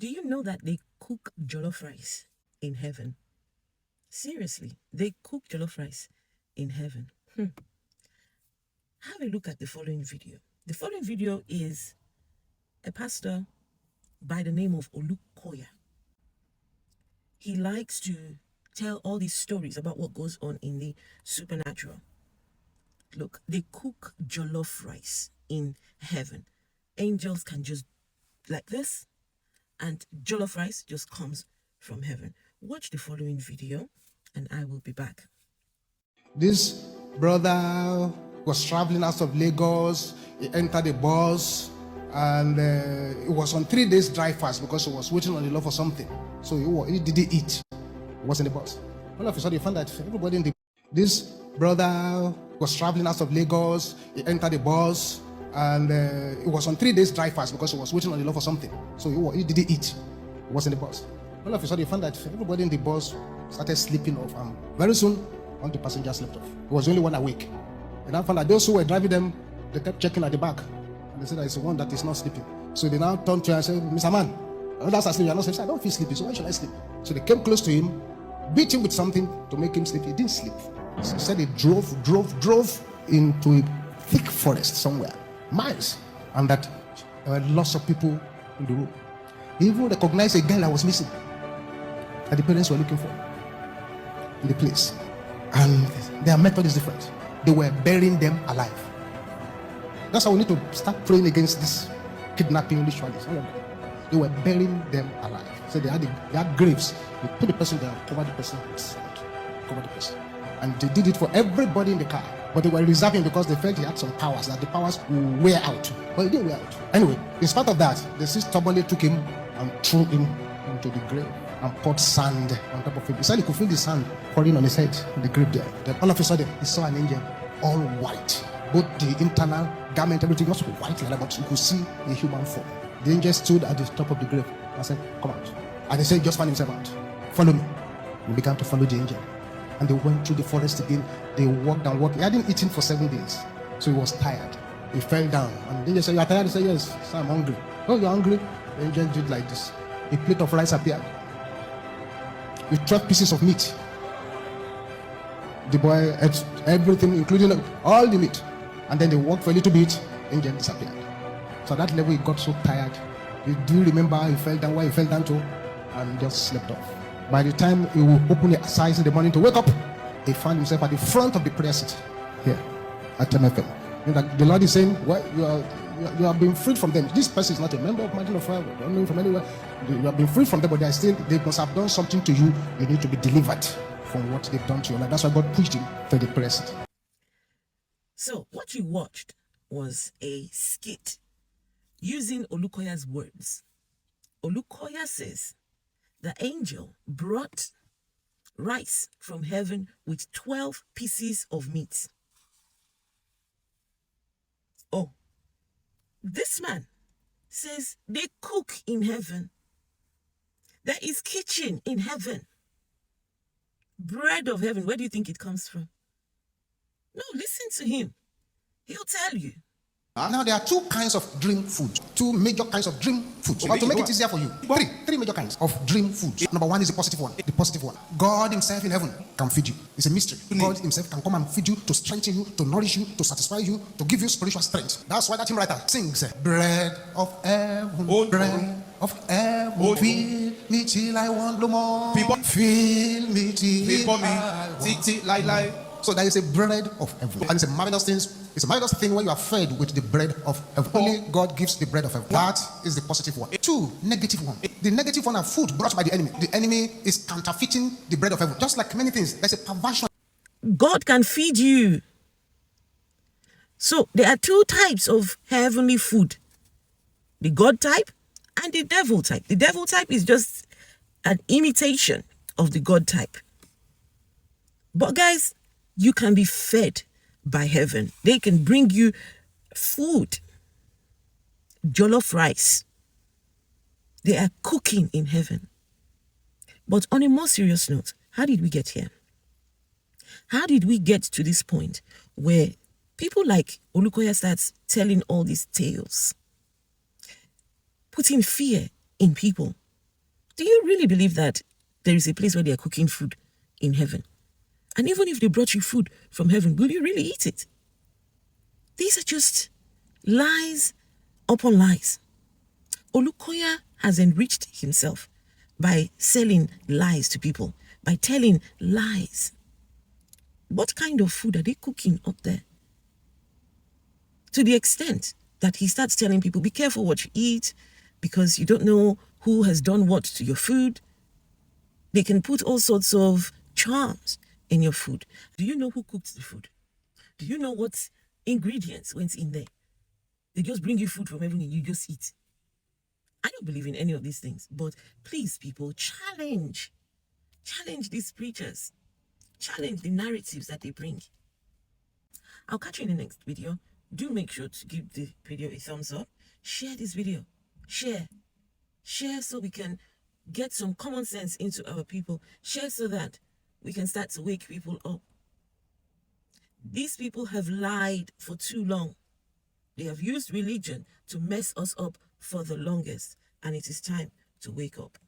Do you know that they cook jollof rice in heaven? Seriously, they cook jollof rice in heaven. Have a look at the following video. The following video is a pastor by the name of Olukoya. He likes to tell all these stories about what goes on in the supernatural. Look, they cook jollof rice in heaven. Angels can just like this, and jollof rice just comes from heaven. Watch the following video, and I will be back. This brother was traveling out of Lagos. He entered a bus, and it was on 3 days dry fast because he was waiting on the Lord for something. So he didn't eat. He was in the bus. All of a sudden, he found that everybody in the... This brother was traveling out of Lagos. He entered a bus, and it was on 3 days dry fast because he was waiting on the Lord for something. So he didn't eat. He was in the bus. All of a sudden, he found that everybody in the bus started sleeping off. And very soon, one of the passengers slept off. He was the only one awake. And I found that those who were driving them, they kept checking at the back. And they said that it's the one that is not sleeping. So they now turned to him and said, "Mr. Man, others are sleeping. You are not sleeping." I said, "I don't feel sleepy, so why should I sleep?" So they came close to him, beat him with something to make him sleep. He didn't sleep. So he said he drove into a thick forest somewhere, miles. And that there were lots of people in the room. He even recognized a girl that was missing, that the parents were looking for in the place. And their method is different. They were burying them alive. That's how we need to start praying against this kidnapping rituals. They were burying them alive. So they had graves. They put the person there, cover the person with sand, cover the person. And they did it for everybody in the car. But they were reserving because they felt he had some powers, that the powers will wear out. But he didn't wear out. Anyway, in spite of that, they stubbornly took him and threw him into the grave and poured sand on top of him. He said he could feel the sand pouring on his head in the grave there. Then all of a sudden, he saw an angel, all white. Both the internal garment, everything was white like that, but you could see a human form. The angel stood at the top of the grave and said, "Come out." And he said, "Just find himself out. Follow me." He began to follow the angel. And they went through the forest again. They walked and walked. He hadn't eaten for 7 days. So he was tired. He fell down. And the angel said, "You are tired?" He said, "Yes, sir, I'm hungry." "Oh, you're hungry?" The angel did like this. A plate of rice appeared with 12 pieces of meat. The boy ate everything, including all the meat. And then they walked for a little bit. Angel disappeared. So at that level, he got so tired. Do you remember how he fell down, where he fell down to? And just slept off. By the time he would open his eyes in the morning to wake up, he found himself at the front of the prayer seat here at MFM. The Lord is saying, "Well, you have been freed from them. This person is not a member of Mountain of Fire. We don't know him from anywhere. You have been freed from them, but they must have done something to you. You need to be delivered from what they've done to you." That's why God pushed him to the prayer seat. So what you watched was a skit using Olukoya's words. Olukoya says the angel brought rice from heaven with 12 pieces of meat. Oh, this man says they cook in heaven. There is kitchen in heaven. Bread of heaven, where do you think it comes from? No, listen to him. He'll tell you. Now there are two kinds of dream food. Two major kinds of dream food. But to make it easier for you, three major kinds of dream food. Number one is the positive one. The positive one. God himself in heaven can feed you. It's a mystery. God himself can come and feed you, to strengthen you, to nourish you, to satisfy you, to give you spiritual strength. That's why that hymn writer sings, "Bread of heaven, bread of heaven, feed me till I want no more. Fill me till I... So there is a bread of heaven. And it's a marvelous thing. It's a marvelous thing when you are fed with the bread of heaven. Only God gives the bread of heaven. That is the positive one. Two, negative one. The negative one are food brought by the enemy. The enemy is counterfeiting the bread of heaven. Just like many things, there's a perversion. God can feed you. So there are two types of heavenly food. The God type and the devil type. The devil type is just an imitation of the God type. But guys, you can be fed by heaven. They can bring you food, jollof rice. They are cooking in heaven. But on a more serious note, how did we get here? How did we get to this point where people like Olukoya starts telling all these tales, putting fear in people Do you really believe that there is a place where they are cooking food in heaven? And even if they brought you food from heaven, will you really eat it? These are just lies upon lies. Olukoya has enriched himself by selling lies to people, by telling lies. What kind of food are they cooking up there? To the extent that he starts telling people, be careful what you eat because you don't know who has done what to your food. They can put all sorts of charms in your food. Do you know who cooked the food? Do you know what ingredients went in there? They just bring you food from heaven and you just eat. I don't believe in any of these things, but please, people, challenge these preachers. Challenge the narratives that they bring. I'll catch you in the next video. Do make sure to give the video a thumbs up. Share this video. Share so we can get some common sense into our people. Share so that we can start to wake people up. These people have lied for too long. They have used religion to mess us up for the longest, and it is time to wake up.